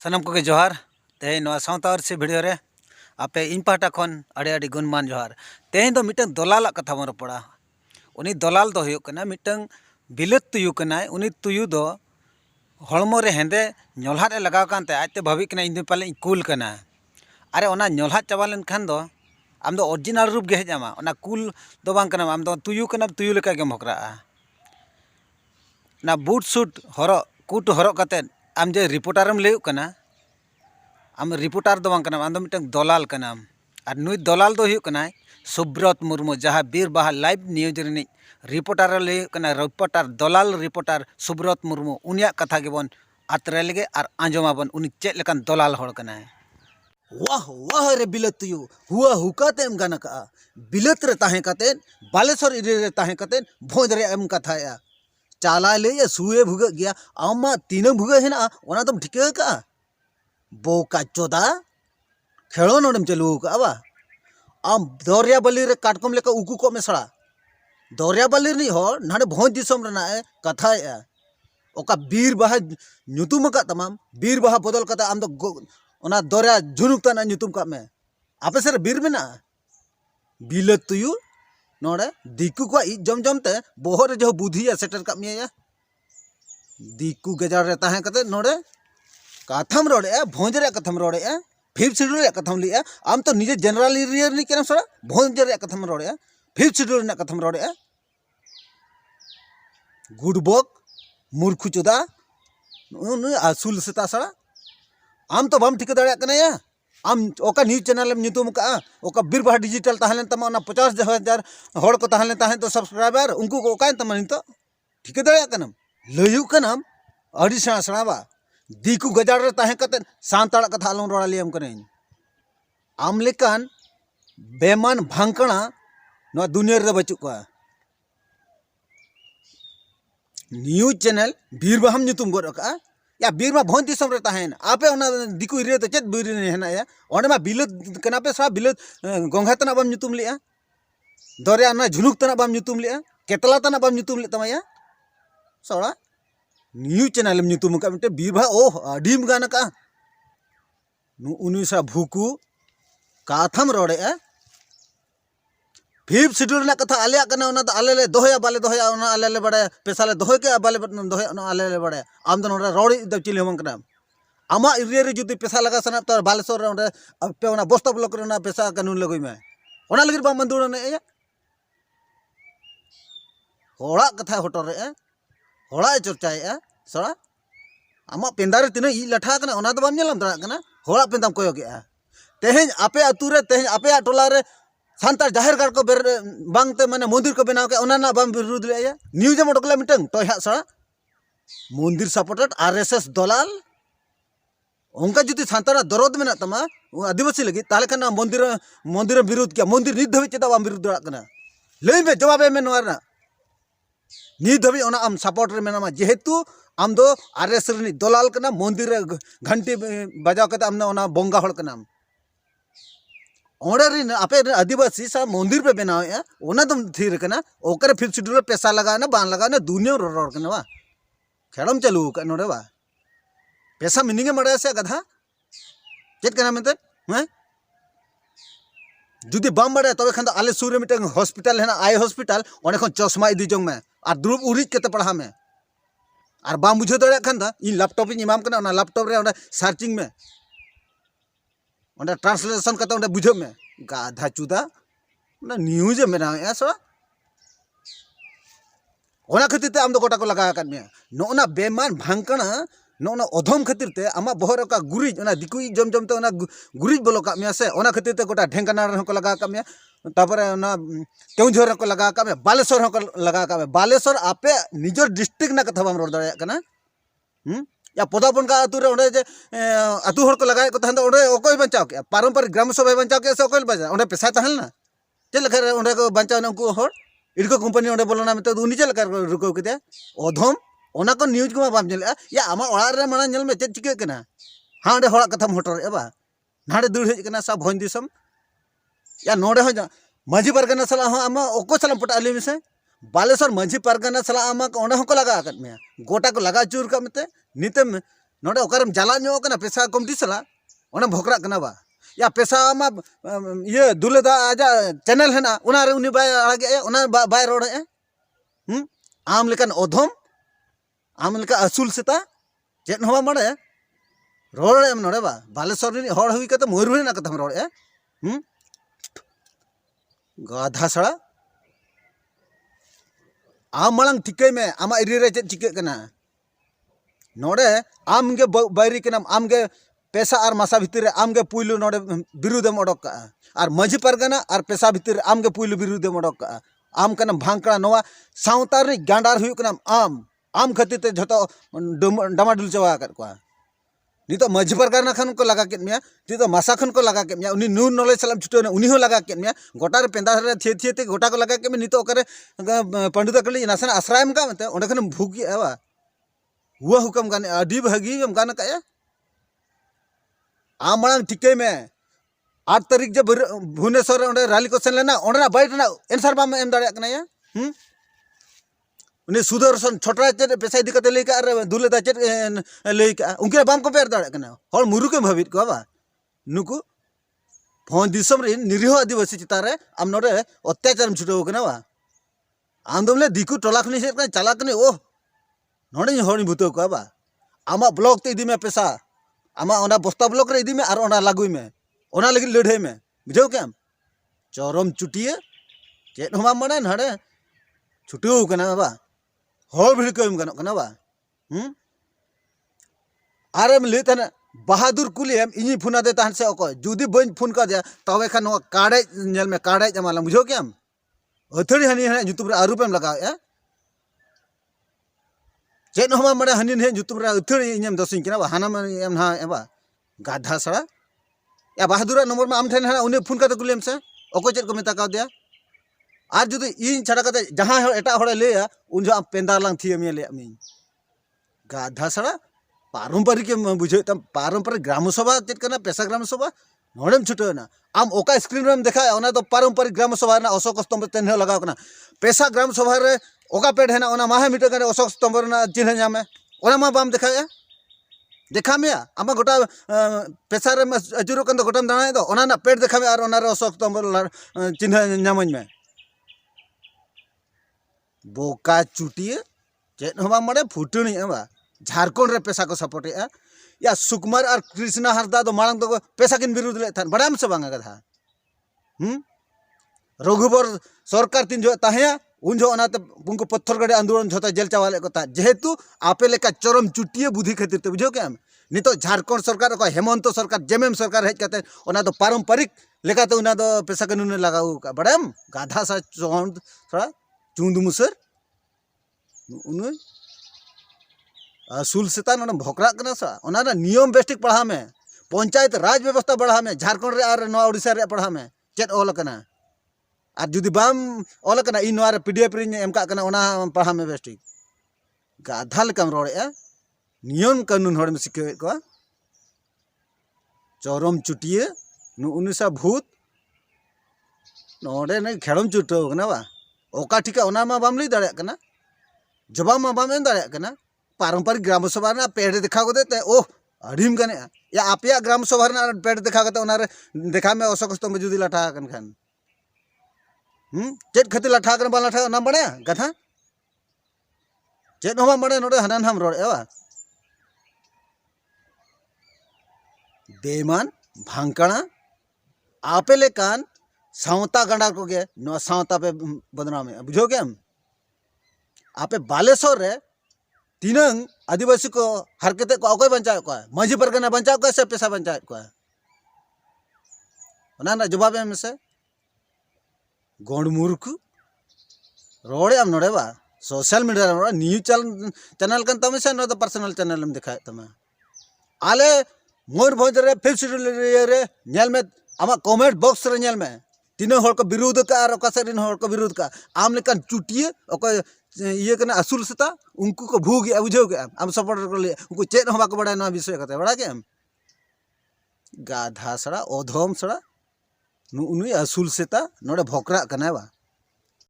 सनम को जोहार तेज सावतार से भिडियो रे आपे इन पाटा खन अड़े अड़ी गुणमान जोहार तेज तो मिटन दलाल कथा बन रपड़ा उनी दलाल दो हुयुक कना मिटन बिलत तुयु कनाय उनी तुयु दो हड़मो रे हेंदे नोल्हा रे लगाव कानते आजते भावी कना इन पाले कूल कना अरे ओना नोल्हा चाबा लेन खान दो आम दो ओरिजिनल रूप गे हेजामा ओना कूल दो बांग कना आम दो तुयु कना तुयु लेका गेम हकराआ ना बूट सूट हरो कूट हरो काते आम जे रिपोर्टरम लेयुक कना आम रिपोर्टर दो बांग कना आम दो मिटन दलाल कना और नुई दलाल दो हुयुक कना सुब्रत मुर्मू जहाँ बीर बाहा लाइव न्यूज रिनी रिपोर्टर लेयुक कना रिपोर्टर दलाल रिपोर्टर सुब्रत मुर्मू उनिया कथा गेबन आतरे लगे और आंजमाबन उनी चेक लेकान दलाल हड़ कनाय। वाह वाह रे बिलत यू हुआ हुकाते एम गाना का बिलत रे ताहे काते बालेश्वर इरे रे ताहे काते भोज रे एम कथाया चाला ले या सुए भुग गया आमा तीन भुग हेना ओना तुम ठिके का बोका चोदा खेलो नोडम चलू का बा आम दौरिया बली रे काटकम लेका उकू को मेसड़ा दौरिया बली नहीं हो नाडे भोज दिसम रे ना कथाया ओका बीर बाहा ᱧᱩᱛᱩᱢ का तमाम बीर बाहा बदल कता आम दो ओना दौरिया झुनुक तना ᱧᱩᱛᱩᱢ का में आपे सर बीर में ना बिलत तुयु नोड़े दिकू को इ जम जम ते बोहर जो बुद्धि सेटर का मिया दिकू गजार रे ताहे कते नोड़े कथम रोड़े भोज रे कथम रोड़े फिफ्थ शेड्यूल रे कथम लिया आम तो निजे जनरल एरिया नी केन सरा भोज रे कथम रोड़े फिफ्थ शेड्यूल रे कथम रोड़े गुडबक मूर्खु चोदा आसुल सेता सड़ा आम तो बम ठिक दाड़ा कने या आम ओका न्यूज चैनल में ᱧᱩᱛᱩᱢ का ओका बीर बाहा डिजिटल ताहलेन तमा 50,000 हड़ को ताहलेन ताहे तो सब्सक्राइबर उनको को ओकान तमा नितो ठिक दाड़ा कनम लयु कनम अड़ी सणा सणाबा दिकू गजार रे ताहे कते सांताड़ कथा आलम रोड़ा लियम कने आम लेकान बेमान भांकणा नो दुनिया रे बचु को न्यूज चैनल बीर बाहम ᱧᱩᱛᱩᱢ गोर का या बीर मा भोज दिसम रे ताहेन आपे ओना दिकू इरे तो चेत बीर ने हेना या ओने मा बिलत कना पे सा बिलत गोंघा तना बम ᱧᱩᱛᱩᱢ लिया दरिया ना झुनुक तना बम ᱧᱩᱛᱩᱢ लिया केतला तना बम ᱧᱩᱛᱩᱢ ले तमाया सोड़ा न्यूज चैनल में ᱧᱩᱛᱩᱢ का मिटे बीर बा ओ अडीम गाना का उनी सा भूकू काथम रोड़े फिफ्थ शेड्यूल ना कथा आले कना ओना तो आले ले दोहया बाले दोहया ओना आले ले बड़े पैसा ले दोहय के बाले दोहया ओना आले ले बड़े आम तो नोड़ा रोड़ी द चिली हम कना आमा एरिया रे जुदी पैसा लगा सना तो बालेश्वर रे ओंडे पे ओना बस्ता ब्लॉक रे ना पैसा कानून लगई में ओना लगिर बा मंदुड़ ने होड़ा कथा होटो रे होड़ा चर्चाए सड़ा आमा पेंदा रे तिना इ लठा कना ओना तो बाम नेलम दरा कना होड़ा पेंदाम कोयो के तेहेज आपे अतु रे तेहेज आपे टोला रे सांतार जाहिर गार को बेर बांगते माने मंदिर को बनाव के ओना ना बाम विरोध ले न्यूज में डकला मिटंग तो हा सड़ा मंदिर सपोर्टेड आरएसएस दलाल उनका जुदी सांतारा दरद में तमा आदिवासी लगी ताले खाना मंदिर मंदिर विरोध किया मंदिर नित धबी चेदा बाम विरोध दड़ा कना लई में जवाब में नोर ना नित धबी ओना आम सपोर्ट रे मेना जेहेतु आम दो आरएसएस रे दलाल कना मंदिर घंटी बजाव कते आम ओना बोंगा हड़ कना ओडे आपे आदिवासी सा मंदिर पे बनावे ओना तुम थीर कना ओकर फिफ्थ शेड्यूल पैसा लगाना बान लगाना दुनिया रोड कना बा खेड़म चालू का नोडे बा पैसा मीनिंग मड़े से गधा चेत कना मेते हैं जुदी बाम बड़े तबे खान आले सुर रे मिटन हॉस्पिटल है ना आई हॉस्पिटल ओने खन चश्मा इदी जंग में और दुरुब उरिज केते पढ़ा में और बाम बुझे दड़े खान दा इ लैपटॉप इन इमाम कना ना लैपटॉप रे ओने सर्चिंग में ओंडे ट्रांसलेशन करते ओंडे बुझो में गाधा चुदा ना न्यूज में ना ऐसा ओना खातिर ते आम दो गोटा को लगा कर में नोना बेमान भांकना नोना अधम खातिर ते आमा बहर का गुरिज ओना दिकुई जम जम ते ओना गुरिज बोलो का में से ओना खातिर ते गोटा ढेंकाना रे को लगा का में तापर ओना केउझर को लगा का में बालेश्वर को लगा का में बालेश्वर आपे निजर डिस्ट्रिक्ट ना कथा बाम रोड दड़या कना या पदापन का अतु रे ओंडे जे अतु हर को लगाए को तहन ओंडे ओकोय बचाव के पारंपरिक ग्राम सभा बचाव के से ओकोय बचा ओंडे पैसा तहल ना चे लखा रे ओंडे को बचाव ना उनको हर इडको कंपनी ओंडे बोलना में तो उनी चे लखा रुको के अधम ओना को न्यूज को बाम जले या आमा ओड़ा रे माना जल में चे चिके कना हां ओंडे होड़ा कथम होटर एबा नाडे दुड़ हेज कना सा भोज दिसम या नोडे हो माझी परगना सला हो आमा ओको सलाम पटा आली में से बालेश्वर माझी परगना सला आमा ओंडे हो को लगा कर में गोटा को लगा चूर का मते निते नोडे ओकरम जाला न्यो कना पैसा कमटी सला ओना भोकरा कना बा या पैसा मा ये दुलेदा आजा चैनल है ना उना रे उनी बाय आगे उना बाय रोड है आम लेकन ओधम आम लेका असूल सेता चेत हवा मड़े रोड एम नोडे बा बालेश्वर री हड़ हुई कते मयूरभंज ना कथा रोड गाधा सड़ा आम मलंग ठिके में आमा एरिया रे चेत चिके कना नोडे आम गे बायरी कना आम गे पैसा और मासा भितर आम गे पुइलु नोडे बिरुदेम ओडक का और माझी परगना और पैसा भितर आम गे पुइलु बिरुदेम ओडक का आम कना भांकड़ा नोवा सावतार री गांडार हुई कना आम खातिर ते झतो डमाडुल चवा कर को नितो माझी परगना खन को लगा केत मिया नितो मासा खन को लगा केत मिया उनी न्यू नॉलेज सलाम छुटो उनी हो लगा केत मिया गोटा रे पेंदा रे थे थे ते गोटा को लगा के में नितो करे पंडित कली नासन आश्रयम का मते ओंडे खन भूगी आवा हुआ हुकम गाने अडी भागी हम गाना का आम मळांग ठिके में 8 तारीख जब भुवनेश्वर ओंडे रैली को सेन लेना ओंडे बाइट ना एंसर बाम एम दाड़े कना या उनी सुदर्शन छोटरा चेत पैसा इदी कते लेका अरे दुलेदा चेत लेका उनके बाम को पेर दाड़े कना हर मुरु के भाबित को बा नुकु फोन दिसम रे निरीह आदिवासी चितारे आम नोडे अत्याचार छुटो कना बा आंदोलन दिकु टोला खनि से चला कने ओ नोडे हणी भूतो को बा आमा ब्लॉक ते इदी में पैसा आमा ओना बस्ता ब्लॉक रे इदी में और ओना लागुई में ओना लगी लड़ाई में बुझो क्या चरम चुटिए चेत हमा मने नडे छुटो कना बा हर भिड़ को गनो कना बा आरेम लेतन बहादुर कुलियम इनी फोना दे तहन से ओको जुदी बन फोन का दिया तबे खान काड़े नेल में काड़े जमाला बुझो क्या अथड़ी हनी है यूट्यूब रे आरूपेम लगा चेत हमा मने हनी ने यूट्यूब रे अथड़ी इनम दसिन कना बा हाना में एम ना एबा गाधा सड़ा या बहादुर नंबर में आम ठेन है उन्हें फोन करते कुलियम से ओको चेत को मेता का दिया और जुदी इन छाड़ा करते जहां एटा हड़े लेया उन जो पेंदार लांग थी मिया ले मी गाधा सड़ा पारंपरिक बुझे तम पारंपरिक ग्राम सभा चेत करना पैसा ग्राम सभा नोडम छुटो ना आम ओका स्क्रीन में देखा ओना तो पारंपरिक ग्राम सभा ना अशोक स्तंभ तेन लगाव कना पैसा ग्राम सभा रे ओका पेड़ है ना ओना माहे मीटर करे अशोक स्तंभ ना चिन्ह नामे ओना मा बाम देखा देखा में आमा गोटा पैसा रे अजुरो कन गोटाम दाना दो ओना ना पेड़ देखा में और ओना रे अशोक स्तंभ चिन्ह नामन में बोका चुटिए चेत हमा मडे फुटनी बा झारखंड रे पैसा को सपोर्ट या सुकुमार और कृष्णा हांसदा दो मांग दो पैसा किन विरोध ले थान बड़ाम से बांगा कथा रघुबर सरकार तीन जो ताहे उन जो अनाते उनको पत्थर गड़े आंदोलन झोता जेल चावाले को ता जेहेतु आपे लेका चरम चुटिए बुद्धि खातिर ते बुझो क्या नितो झारखंड सरकार को हेमंत सरकार जेएमएम सरकार हेज कते ओना तो पारंपरिक लेकाते उना दो पैसा कानून लगाऊ का बड़ाम गाधा सा चौंद थोड़ा चुंद मुसर उन असूल सेता नोना भोकरा कना सा ओना ना नियम बेस्टिक पढ़ा में पंचायत राज व्यवस्था बढ़ा में झारखंड रे और नवा ओडिसा रे पढ़ा में चेत ओल कना और जुदी बाम ओल कना इ नवा रे पीडीएफ रे एम का कना ओना पढ़ा में बेस्टिक गाधा लेकाम रोड़े नियम कानून हड़ में सिखे को चरम चुटिए उनिसा भूत नोडे ने खेड़म चुटो कना बा ओका ठिका ओना मा बाम लई दाड़े कना जवाब मा बाम एम दाड़े कना पारंपरिक ग्राम सभा ना पेड़ देखा को देते ओह अड़ीम गने या आपया ग्राम सभा ना पेड़ देखा करते ओना रे देखा में अशोक स्तंभ जुदी लाठा कन खान चेत खति लाठा कन बा लाठा नाम बड़े गथा चेत हमा बड़े नोडे हनान हम रोड एवा बेमान भांकड़ा आपे लेकान सावता गंडा को गे नो सावता पे बदनाम है बुझो क्या आपे बालेश्वर रे तीनंग आदिवासी को हरकते को अकोय बंचाए को माझी परगना बंचाए को से पैसा बंचाए को ओना ना जवाब एम से गोंड मूर्ख रोड़े आम नोड़े बा सोशल मीडिया रे न्यूज चैनल कन तमे से नो तो पर्सनल चैनल में दिखाए तमे आले मयूरभंज रे फिफ्थ शेड्यूल रे नेल में आमा कमेंट बॉक्स रे नेल में तीनों हर को विरोध का और ओका सेरिन हर को विरोध का आम लेकन चुटिए ओका ये कना असूल सेता उनको को भू गया बुझो गया आम सपोर्ट कर ले उनको चेत हम बाको बड़ा ना विषय कते बड़ा के गाधा सड़ा ओधम सड़ा नु उनुई असूल सेता नोडे भोकरा कना बा।